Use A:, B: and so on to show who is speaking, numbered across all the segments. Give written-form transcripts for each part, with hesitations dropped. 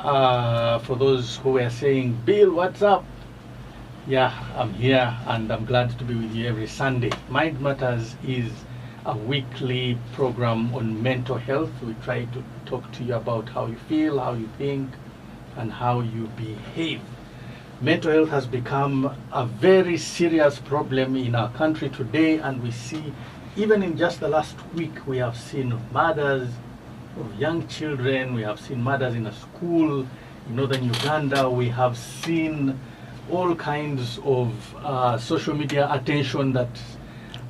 A: For those who were saying, Bill, what's up? Yeah, I'm here and I'm glad to be with you every Sunday. Mind Matters is a weekly program on mental health. We try to talk to you about how you feel, how you think, and how you behave. Mental health has become a very serious problem in our country today, and we see, even in just the last week, we have seen murders of young children, we have seen murders in a school in northern Uganda, we have seen all kinds of social media attention that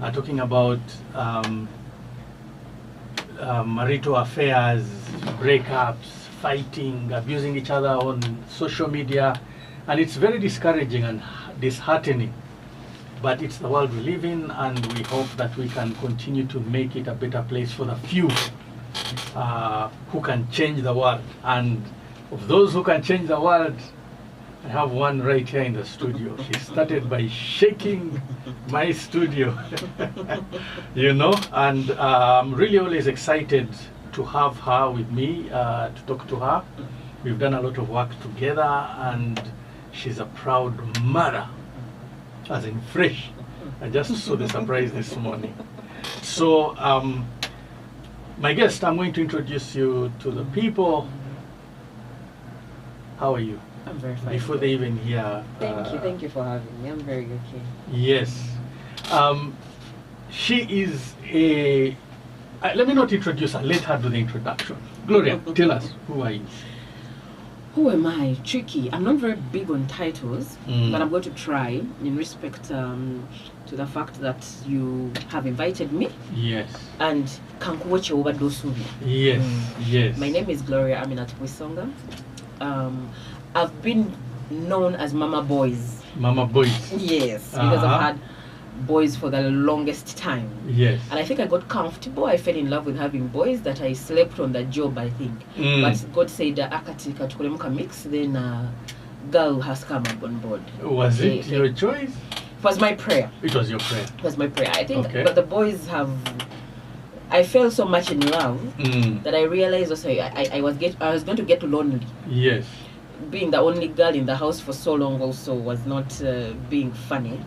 A: are talking about marital affairs, breakups, fighting, abusing each other on social media, and it's very discouraging and disheartening. But it's the world we live in, and we hope that we can continue to make it a better place for the few who can change the world. And of those who can change the world, I have one right here in the studio. She started by shaking my studio, you know, and I'm really always excited to have her with me, to talk to her. We've done a lot of work together, and she's a proud mother, as in fresh. I just saw the surprise this morning. So, my guest, I'm going to introduce you to the people. How are you?
B: I'm very fine.
A: Before they even hear.
B: Thank you for having me. I'm very okay.
A: Yes. She is a. Let me not introduce her. Let her do the introduction. Gloria, tell us, who are you?
B: Who am I? Tricky. I'm not very big on titles, but I'm going to try in respect to the fact that you have invited me.
A: Yes.
B: And kankuwache overdosuri.
A: Yes. Yes.
B: My name is Gloria Aminat Wesonga. I've been known as Mama Boys.
A: Mama Boys.
B: Yes, because I've had boys for the longest time.
A: Yes.
B: And I think I got comfortable. I fell in love with having boys that I slept on the job, I think. But God said, akatika tukulemuka mix, then girl has come up on board.
A: Was it your choice?
B: It was my prayer.
A: It was your prayer.
B: It was my prayer. I think, but the boys have. I fell so much in love that I realized also I was going to get lonely.
A: Yes.
B: Being the only girl in the house for so long also was not being funny.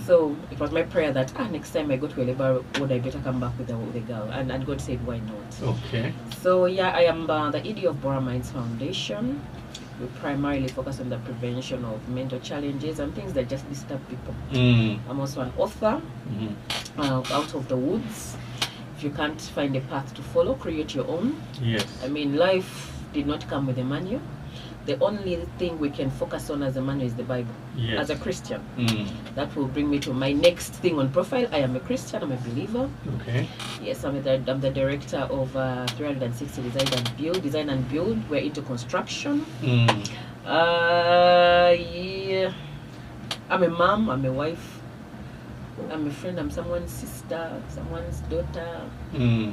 B: So it was my prayer that next time I go to a labor, would I better come back with the girl? And God said, why not? Okay. So yeah, I am the ED of Bora Minds Foundation. We primarily focus on the prevention of mental challenges and things that just disturb people. I'm also an author, Out of the Woods. If you can't find a path to follow, create your own. Yes. I mean, life did not come with a manual. The only thing we can focus on as a manual is the Bible. Yes. As a Christian. That will bring me to my next thing on profile. I am a Christian, I'm a believer. Okay. Yes, I'm the director of 360 Design and Build. We're into construction. Yeah. I'm a mom, I'm a wife. I'm a friend, I'm someone's sister, someone's daughter.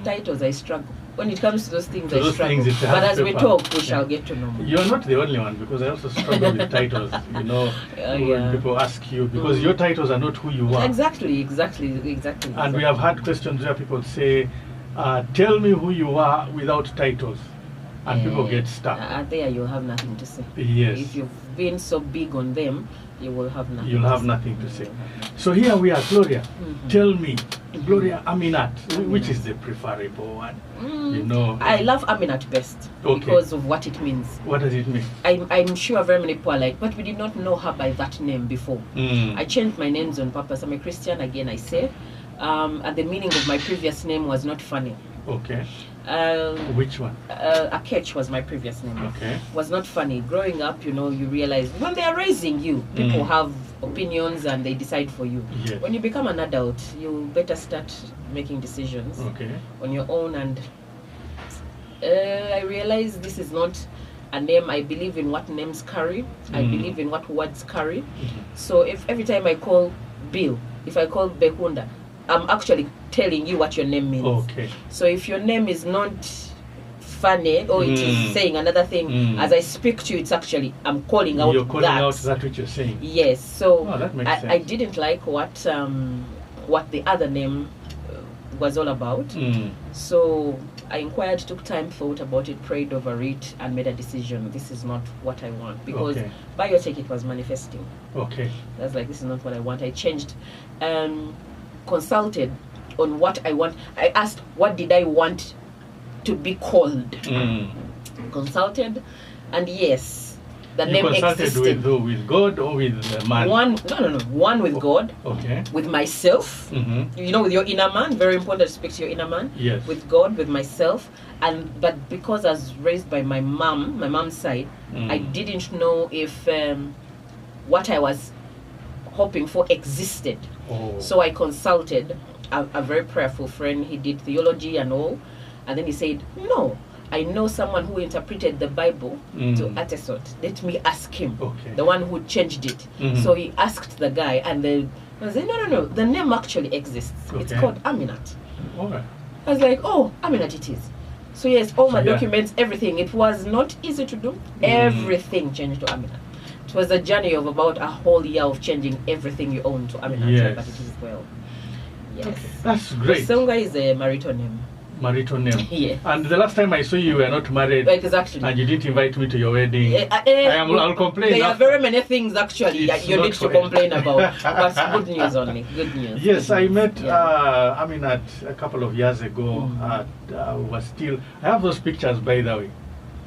B: Titles, I struggle. When it comes to those things, I struggle. But as we talk, we shall get to know more.
A: You're not the only one, because I also struggle with titles. You know, when people ask you, because your titles are not who you are.
B: Exactly.
A: And we have had questions where people say, tell me who you are without titles. And people get stuck.
B: There you'll have nothing to say.
A: Yes.
B: If you've been so big on them, you will have nothing.
A: You'll have nothing to say. So here we are, Gloria. Tell me, Gloria Aminat, which is the preferable one? You know,
B: I love Aminat best because of what it means.
A: What does it mean?
B: I'm sure very many people are like, but we did not know her by that name before. I changed my names on purpose. I'm a Christian again, I say. And the meaning of my previous name was not funny. Okay.
A: Which one?
B: Akech was my previous name. Okay. Was not funny. Growing up, you know, you realize when they are raising you, people have opinions and they decide for you. Yes. When you become an adult, you better start making decisions on your own. And I realized this is not a name. I believe in what names carry. I believe in what words carry. So if every time I call Bill, if I call Bekunda, I'm actually telling you what your name means. Okay. So if your name is not funny or it is saying another thing, as I speak to you, it's actually I'm calling out.
A: You're calling out that which you're saying.
B: Yes. So
A: that makes sense.
B: I didn't like what the other name was all about. So I inquired, took time, thought about it, prayed over it, and made a decision. This is not what I want, because biotech, it was manifesting.
A: Okay.
B: That's like, this is not what I want. I changed, consulted on what I want. I asked, what did I want to be called? Consulted, and yes, the
A: you
B: name
A: consulted
B: existed.
A: with God or with man?
B: One with God.
A: Okay.
B: With myself. You know, with your inner man. Very important to speak to your inner man.
A: Yes.
B: With God, with myself, but because I was raised by my mom's side, I didn't know if what I was hoping for existed. So I consulted a very prayerful friend. He did theology and all, and then he said, no, I know someone who interpreted the Bible to Atesot. Let me ask him. The one who changed it. So he asked the guy, and I said, no, the name actually exists. It's called Aminat. I was like, oh, Aminat it is. So yes, all my documents, everything. It was not easy to do. Everything changed to Aminat. It was a journey of about a whole year of changing everything you own to Aminat, but it is well. Yes.
A: That's great.
B: Wesonga is a marital name.
A: Marital name.
B: Yes.
A: And the last time I saw you were not married.
B: Exactly.
A: And you didn't invite me to your wedding. I'll complain.
B: There are very many things actually you need to complain about. But good news only. Good news.
A: Yes, I met Aminat a couple of years ago. I have those pictures, by the way.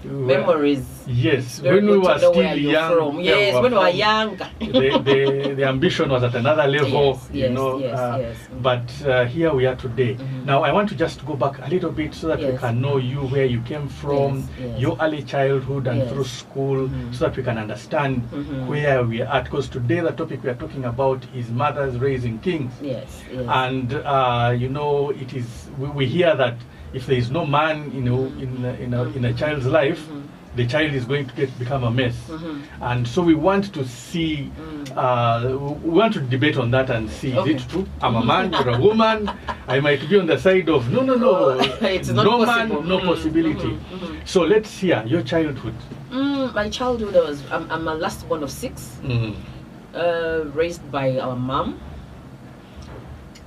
B: Memories.
A: Yes, when we were still young.
B: Yes, when we were young.
A: the ambition was at another level,
B: yes.
A: But here we are today. Now I want to just go back a little bit so that we can know you, where you came from, your early childhood and through school, so that we can understand where we are at. Because today the topic we are talking about is mothers raising kings.
B: Yes.
A: And it is we hear that if there is no man, in a child's life, the child is going to become a mess. And so we want to see, we want to debate on that and see, is it true? I'm a man, you're a woman. I might be on the side of, no,
B: it's not
A: no
B: possible.
A: Man, no possibility. So let's hear your childhood.
B: My childhood, I'm a last born of 6, raised by our mom.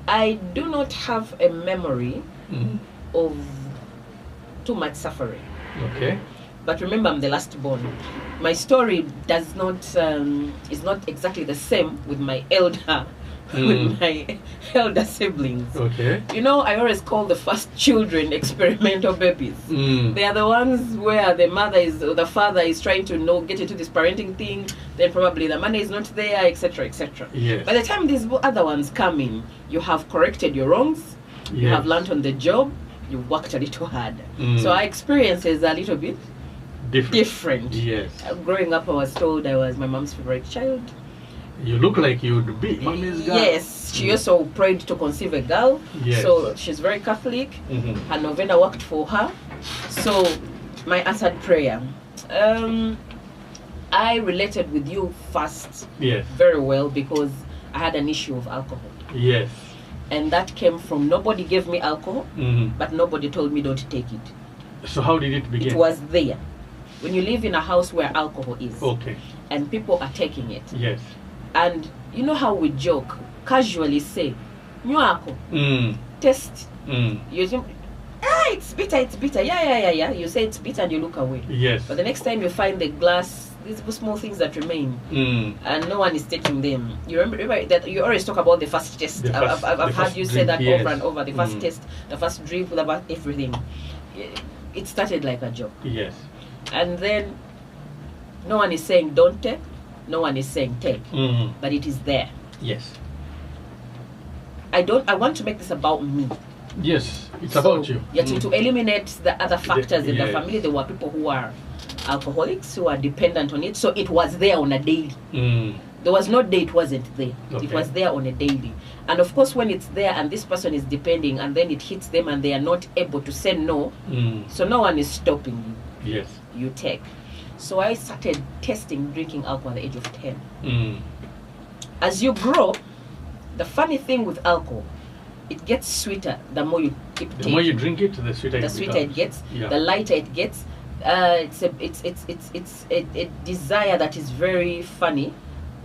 B: I do not have a memory of too much suffering.
A: Okay.
B: But remember, I'm the last born. My story is not exactly the same with my elder siblings.
A: Okay.
B: I always call the first children experimental babies. They are the ones where the father is trying to get into this parenting thing, then probably the money is not there, etc., etc.
A: Yes.
B: By the time these other ones come in, you have corrected your wrongs, you have learned on the job, you worked a little hard. So our experience is a little bit different.
A: Yes.
B: Growing up, I was told I was my mom's favorite child.
A: You look like you would be mommy's girl.
B: Yes, she also prayed to conceive a girl.
A: Yes.
B: So she's very Catholic. Her novena worked for her. So my answered prayer. I related with you first very well because I had an issue of alcohol.
A: Yes.
B: And that came from nobody gave me alcohol, but nobody told me don't take it.
A: So how did it begin?
B: It was there. When you live in a house where alcohol is, and people are taking it, and you know how we joke, casually say, "Nyuako, taste." You think, it's bitter. Yeah. You say it's bitter and you look away.
A: Yes.
B: But the next time you find the glass, these small things that remain, and no one is taking them. You remember that you always talk about the first test. I've heard you say that over and over. The first test, the first drink, about everything. It started like a joke.
A: Yes.
B: And then no one is saying don't take, no one is saying take, but it is there.
A: Yes.
B: I want to make this about me.
A: Yes, it's about you.
B: Yeah, to eliminate the other factors in the family. There were people who are alcoholics, who are dependent on it, so it was there on a daily. There was no day it wasn't there. It was there on a daily. And of course, when it's there and this person is depending and then it hits them and they are not able to say no, so no one is stopping you.
A: Yes.
B: You take. So I started testing drinking alcohol at the age of 10. As you grow, the funny thing with alcohol, it gets sweeter the more you keep taking.
A: The more you drink it, the sweeter
B: it gets. The lighter it gets. It's a desire that is very funny.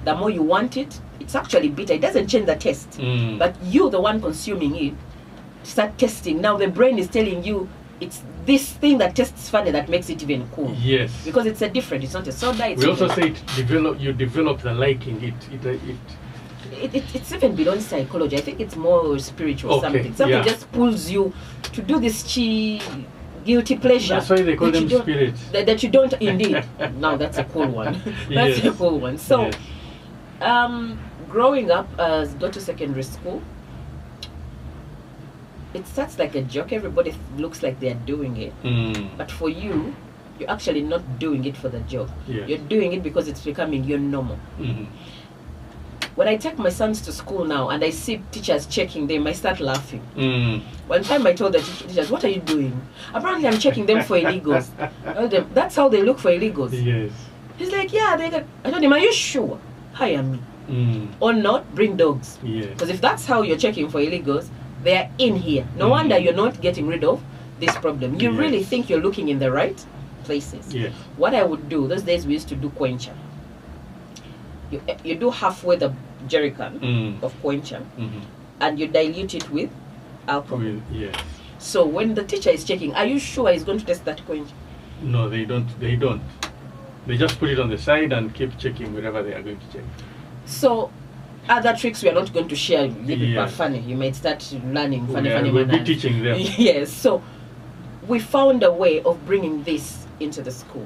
B: The more you want it, it's actually bitter. It doesn't change the taste. But you, the one consuming it, start testing. Now the brain is telling you, it's this thing that tastes funny that makes it even cool.
A: Yes.
B: Because it's a different. It's not a soda. It's
A: We also say you develop the liking
B: it's even beyond psychology. I think it's more spiritual.
A: Okay,
B: Something just pulls you to do this guilty pleasure.
A: That's why they call them spirits.
B: That you don't indeed. Now that's a cool one. That's a cool one. So, growing up, go to secondary school. It starts like a joke. Everybody looks like they are doing it, but for you, you're actually not doing it for the joke.
A: Yes.
B: You're doing it because it's becoming your normal. When I take my sons to school now and I see teachers checking them, I start laughing. One time I told the teachers, "What are you doing?" Apparently I'm checking them for illegals. I told them, that's how they look for illegals.
A: Yes.
B: He's like, "Yeah, they got." I told him, "Are you sure? Hire me. Or not, bring dogs."
A: Yes.
B: Because if that's how you're checking for illegals, they are in here. No wonder you're not getting rid of this problem. You really think you're looking in the right places.
A: Yes.
B: What I would do, those days we used to do quencher. You do halfway the jerry can of quencher, and you dilute it with alcohol.
A: Yes.
B: So when the teacher is checking, are you sure he's going to test that quencher?
A: No, they don't. They don't. They just put it on the side and keep checking wherever they are going to check.
B: So other tricks we are not going to share. People are funny. You might start learning funny
A: We'll be
B: manners.
A: teaching them.
B: Yes. So we found a way of bringing this into the school.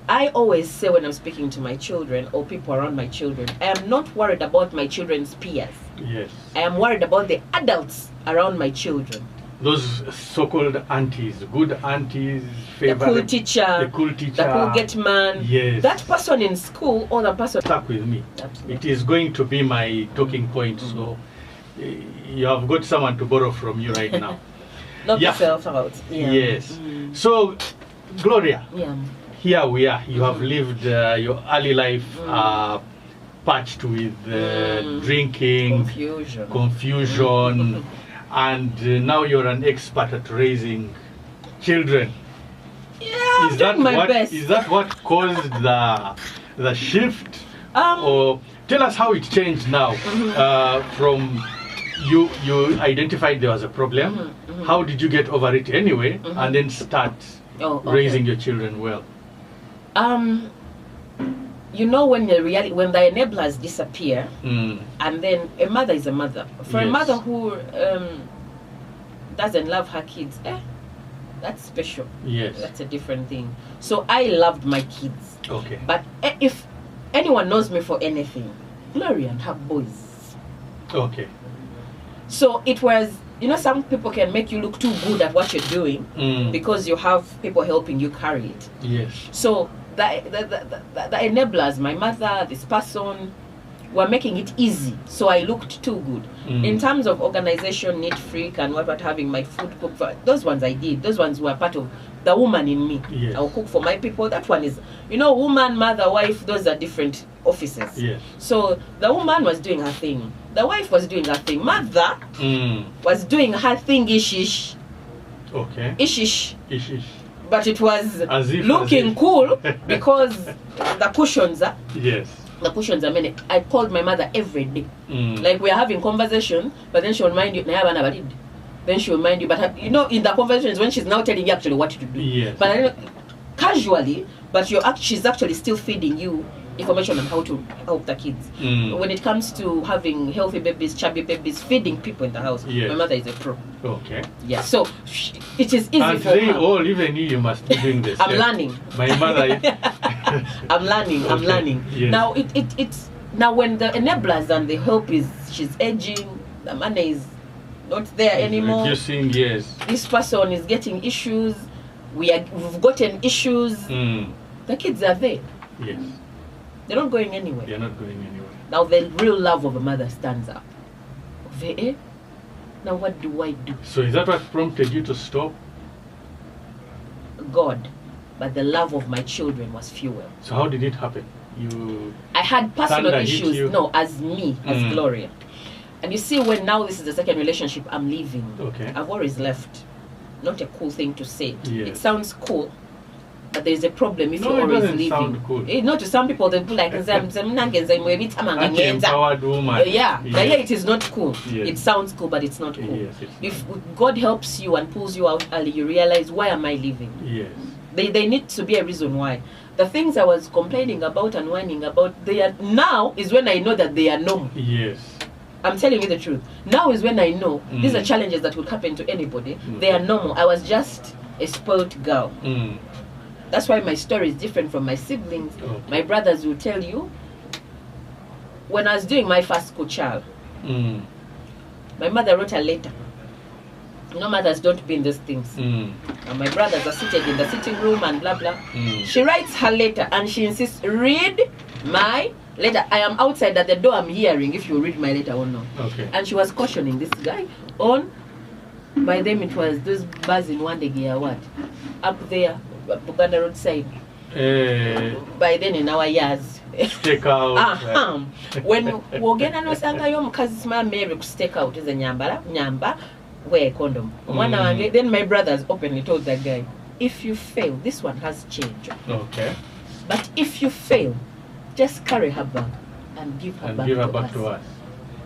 B: I always say when I'm speaking to my children or people around my children, I am not worried about my children's peers.
A: Yes.
B: I am worried about the adults around my children.
A: Those so-called aunties, good aunties,
B: The cool teacher,
A: the cool teacher,
B: the cool get man.
A: Yes.
B: That person in school or the person
A: stuck with me.
B: Absolutely.
A: It is going to be my talking point. So you have got someone to borrow from you right now.
B: Knock yourself out. Yeah.
A: Yes. So, Gloria.
B: Yeah.
A: Here we are. You have lived your early life patched with drinking, confusion, and now you're an expert at raising children.
B: Yeah, I'm doing my best.
A: Is that what caused the shift? Or tell us how it changed now from you identified there was a problem. How did you get over it anyway, and then start raising your children well?
B: You know, when the enablers disappear, and then a mother is a mother. For a mother who doesn't love her kids, that's special.
A: Yes.
B: That's a different thing. So I loved my kids.
A: Okay.
B: But if anyone knows me for anything, Gloria and her boys.
A: Okay.
B: So it was, you know, some people can make you look too good at what you're doing because you have people helping you carry it.
A: Yes.
B: So the enablers, my mother, this person, were making it easy. So I looked too good. In terms of organization, neat freak, and what having my food cooked for, those ones I did. Those ones were part of the woman in me.
A: Yes.
B: I'll cook for my people. That one is, you know, woman, mother, wife, those are different offices.
A: Yes.
B: So the woman was doing her thing. The wife was doing her thing. Mother was doing her thing ish-ish.
A: Okay.
B: Ish-ish.
A: Ish-ish.
B: But it was looking
A: as if.
B: Cool because the cushions are.
A: Yes.
B: The cushions are many. I called my mother every day. Like we are having conversation, but then she will mind you. Then she will mind you. But you know, in the conversations when she's now telling you actually what to do.
A: Yes.
B: But casually, but she's actually still feeding you information on how to help the kids. When it comes to having healthy babies, chubby babies, feeding people in the house, my mother is a pro. Okay. Yeah. So it is easy
A: and
B: for her.
A: And even you must be doing this.
B: I'm learning.
A: My mother.
B: I'm learning. I'm learning.
A: Yes.
B: Now it's now when the enablers and the help she's aging, the money is not there anymore.
A: Reducing, yes.
B: This person is getting issues. We've gotten issues. The kids are there.
A: Yes.
B: They're not going anywhere.
A: They're not going anywhere.
B: Now the real love of a mother stands up. Now what do I do?
A: So is that what prompted you to stop?
B: God. But the love of my children was fuel.
A: So how did it happen?
B: I had personal issues. No, as me, as Gloria. And you see, when now this is the second relationship I'm leaving. Okay. I've always left. Not a cool thing to say. Yes. It sounds cool. that there is a problem if
A: No,
B: you're
A: it
B: always
A: doesn't
B: leaving.
A: sound good.
B: Not to some people, they put like
A: Anti-empowered woman.
B: yeah,
A: Yes.
B: but yeah, it is not cool.
A: Yes.
B: It sounds cool, but it's not cool.
A: Yes, it's
B: If God helps you and pulls you out early, you realize, why am I leaving?
A: Yes.
B: They need to be a reason why. The things I was complaining about and whining about, they are now is when I know that they are normal.
A: Yes.
B: I'm telling you the truth. Now is when I know these are challenges that would happen to anybody. They are normal. I was just a spoiled girl. That's why my story is different from my siblings.
A: Okay.
B: My brothers will tell you, when I was doing my first school child, my mother wrote a letter. You know, mothers don't be in those things. And my brothers are seated in the sitting room and blah blah. She writes her letter and she insists, read my letter. I am outside at the door, I'm hearing if you read my letter or not.
A: Okay.
B: And she was cautioning this guy on, by them it was those bars in Wandegi or what? Up there, Buganda Road side. By then in our years.
A: Take out.
B: When wogenda nosangayo omukazi sima Mary ku stake out is a nyamba wear a condom. Then my brothers openly told that guy, if you fail, this one has changed.
A: Okay.
B: But if you fail, just carry her back and give her back to us.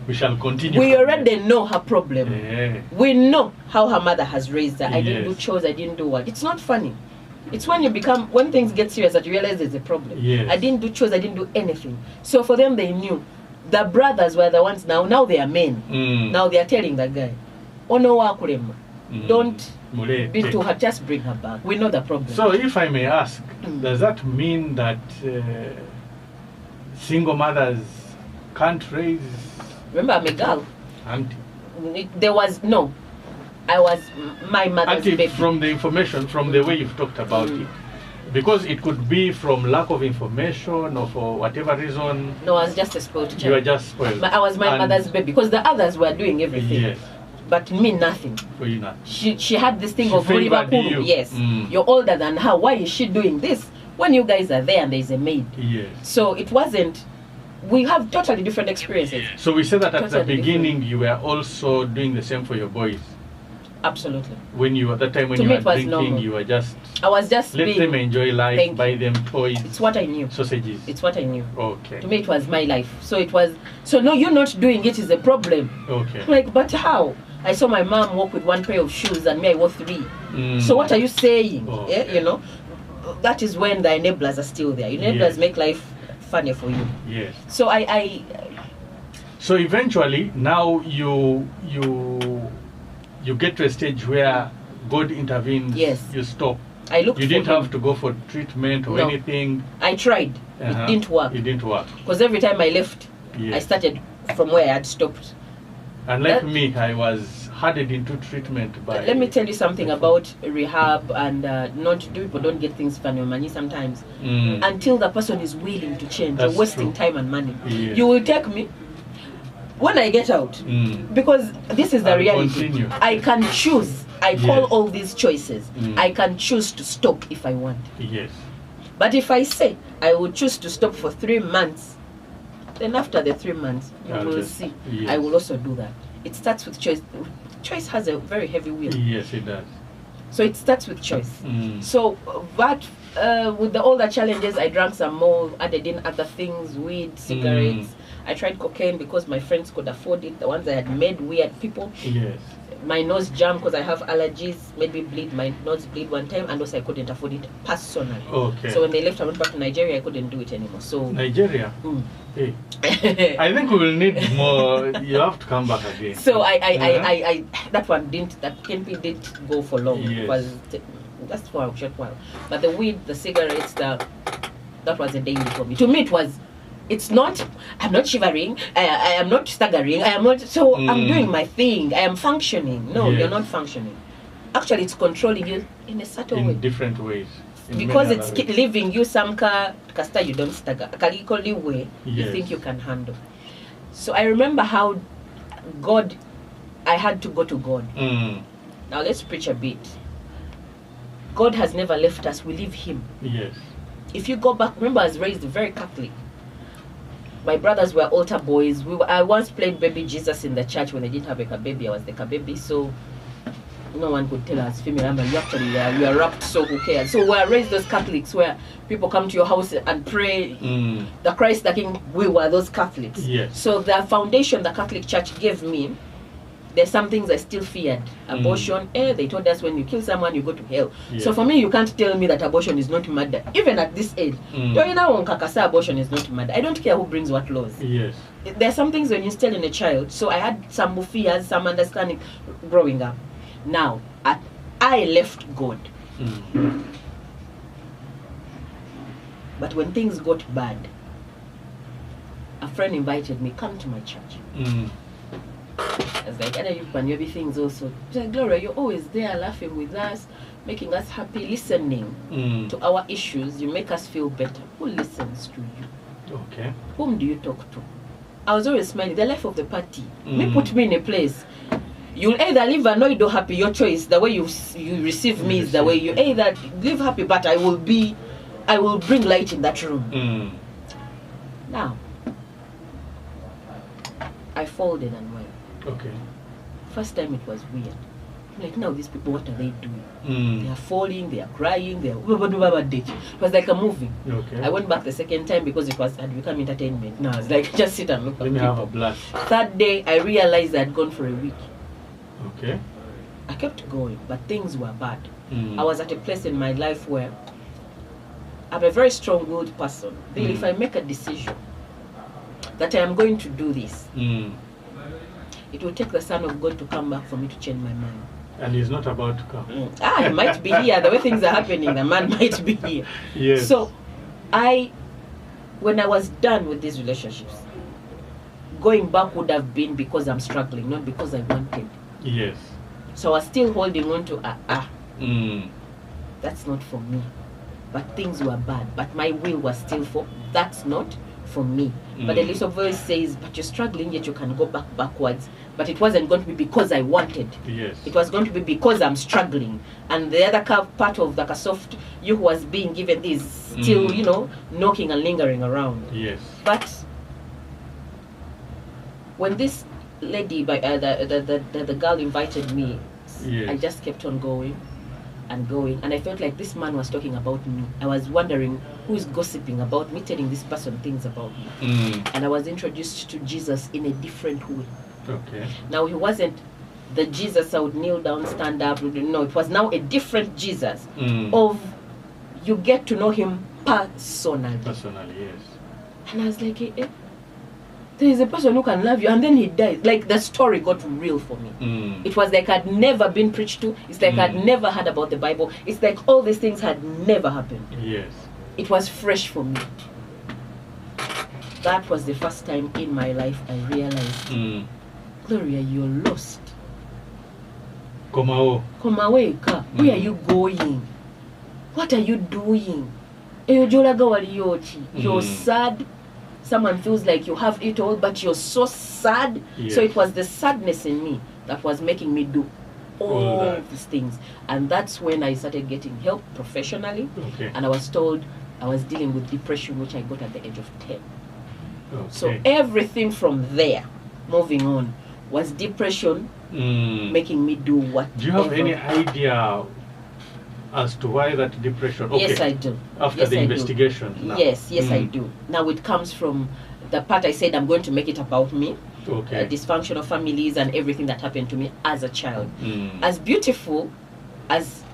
A: We shall continue.
B: We already know her problem.
A: Yeah.
B: We know how her mother has raised her. I
A: Yes.
B: didn't do chores, I didn't do what. It's not funny. It's when when things get serious that you realize there's a problem.
A: Yes.
B: I didn't do chores, I didn't do anything. So for them, they knew. The brothers were the ones now they are men. Now they are telling that guy, oh no, don't be too hard, just bring her back. We know the problem.
A: So if I may ask, does that mean that single mothers can't raise
B: Remember, I'm a girl.
A: auntie?
B: There was no. I was my mother's
A: Auntie,
B: baby.
A: from the information, from the way you've talked about it, because it could be from lack of information or for whatever reason.
B: No, I was just a spoiled child.
A: You were just spoiled.
B: I was my mother's baby because the others were doing everything.
A: Yes.
B: But me, nothing.
A: For you not.
B: She had this thing
A: She
B: of
A: favored
B: Liverpool.
A: you.
B: Yes. You're older than her. Why is she doing this when you guys are there and there's a maid?
A: Yes.
B: So it wasn't. We have totally different experiences.
A: So we said that at the
B: Totally
A: beginning you were also doing the same for your boys.
B: Absolutely.
A: When you at that time when
B: To
A: you
B: me
A: were
B: it was
A: drinking,
B: normal.
A: you were just
B: I was just
A: let
B: being.
A: them enjoy life,
B: Thank
A: buy
B: you.
A: them toys,
B: It's what I knew.
A: sausages.
B: It's what I knew.
A: Okay.
B: To me, it was my life. So it was. So no, you're not doing it is a problem.
A: Okay.
B: Like, but how? I saw my mom walk with one pair of shoes and me I wore 3. So what are you saying?
A: Okay.
B: Yeah, you know, that is when the enablers are still there. Enablers
A: Yes.
B: make life funny for you.
A: Yes.
B: So
A: So eventually, now you get to a stage where God intervenes.
B: Yes.
A: You stop.
B: I looked.
A: You didn't
B: for him.
A: have to go for treatment or
B: No.
A: anything.
B: I tried. It didn't work.
A: It didn't work.
B: Because every time I left,
A: Yes.
B: I started from where I had stopped.
A: And like
B: That-
A: me, I was headed into treatment by.
B: Let me tell you something about rehab and people don't get things funny or money sometimes. Until the person is willing to change,
A: That's
B: you're wasting
A: true.
B: time and money.
A: Yes.
B: You will take me when I get out, because this is the
A: I'll
B: reality.
A: continue.
B: I can choose. I call
A: Yes.
B: all these choices. I can choose to stop if I want.
A: Yes.
B: But if I say I will choose to stop for 3 months, then after the 3 months, you
A: I'll
B: will
A: just-
B: see.
A: yes.
B: I will also do that. It starts with choice. Choice has a very heavy wheel.
A: Yes, it does.
B: So it starts with choice. So that with all the challenges, I drank some more, added in other things, weed, cigarettes. I tried cocaine because my friends could afford it. The ones I had made weird people.
A: Yes.
B: My nose jammed because I have allergies, made me bleed. My nose bleed one time, and also I couldn't afford it personally.
A: Okay.
B: So when they left, I went back to Nigeria. I couldn't do it anymore. So
A: Nigeria. Hey. I think we will need more. You have to come back again.
B: So I that one didn't, that KNP didn't go for long.
A: Yes.
B: It was just for a short while. But the weed, the cigarettes, that was a daily for me. To me, it's not, I'm not shivering, I am not staggering, I am not, so I'm doing my thing, I am functioning. No,
A: Yes.
B: you're not functioning. Actually, it's controlling you in a subtle way.
A: In different ways. In
B: Because
A: many
B: it's
A: other ways.
B: leaving you some casta you don't stagger. Kalikoli way you
A: Yes.
B: think you can handle. So I remember how I had to go to God. Now let's preach a bit. God has never left us, we leave him.
A: Yes.
B: If you go back, remember I was raised very Catholic. My brothers were altar boys. I once played baby Jesus in the church when they didn't have a baby. I was the baby. So no one could tell us female member, you actually you are wrapped, so who cares? So we are raised as Catholics where people come to your house and pray. The Christ the King, we were those Catholics.
A: Yes.
B: So the foundation the Catholic Church gave me, there's some things I still feared. Abortion, they told us when you kill someone, you go to hell.
A: Yes.
B: So for me, you can't tell me that abortion is not murder. Even at this age, abortion is not murder. I don't care who brings what laws.
A: Yes.
B: There's some things when you instill in a child. So I had some fears, some understanding growing up. Now, I left God. But when things got bad, a friend invited me, come to my church. I was like, and you can hear things also. She's like, Gloria, you're always there laughing with us, making us happy, listening to our issues. You make us feel better. Who listens to you?
A: Okay.
B: Whom do you talk to? I was always smiling. The life of the party. Me put me in a place. You'll either live annoyed or happy. Your choice. The way you receive me is the way you either live happy, but I will bring light in that room. Now, I folded and went.
A: Okay.
B: First time it was weird. I'm like, now these people, what are they doing? They are falling, they are crying, they are... It was like a movie.
A: Okay.
B: I went back the second time because it had become entertainment. Now it's like, just sit and look at
A: Let me
B: people.
A: have a blast.
B: Third day, I realized I had gone for a week.
A: Okay.
B: I kept going, but things were bad. I was at a place in my life where I'm a very strong-willed person. Bill, if I make a decision that I am going to do this, it will take the Son of God to come back for me to change my mind.
A: And he's not about to come.
B: He might be here. The way things are happening, the man might be here.
A: Yes.
B: So, when I was done with these relationships, going back would have been because I'm struggling, not because I wanted.
A: Yes.
B: So I was still holding on to, that's not for me. But things were bad. But my will was still for, that's not for me. But the little voice says, but you're struggling, yet you can go backwards. But it wasn't going to be because I wanted.
A: Yes.
B: It was going to be because I'm struggling. And the other part of the soft you who was being given is still, knocking and lingering around.
A: Yes.
B: But when this lady, the girl invited me,
A: yes,
B: I just kept on going and going. And I felt like this man was talking about me. I was wondering who is gossiping about me, telling this person things about me. And I was introduced to Jesus in a different way.
A: Okay.
B: Now he wasn't the Jesus I would kneel down, stand up. No, it was now a different Jesus of you get to know him personally.
A: Personally, yes.
B: And I was like, there is a person who can love you, and then he dies. Like the story got real for me. It was like I'd never been preached to. It's like I'd never heard about the Bible. It's like all these things had never happened.
A: Yes.
B: It was fresh for me. That was the first time in my life I realized, Gloria, you're lost.
A: Komao.
B: Komaweka, where are you going? What are you doing? You're sad. Someone feels like you have it all, but you're so sad.
A: Yes.
B: So it was the sadness in me that was making me do all these things. And that's when I started getting help professionally.
A: Okay.
B: And I was told I was dealing with depression, which I got at the age of 10.
A: Okay.
B: So everything from there, moving on, was depression making me do what.
A: Do you have any idea as to why that depression? Okay.
B: Yes, I do.
A: After the investigation. Now.
B: Yes, I do. Now it comes from the part I said I'm going to make it about me.
A: Okay.
B: Dysfunctional families and everything that happened to me as a child. As beautiful as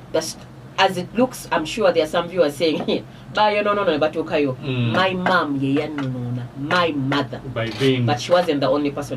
B: it looks, I'm sure there are some viewers saying, but my mom, my mother.
A: By being.
B: But she wasn't the only person.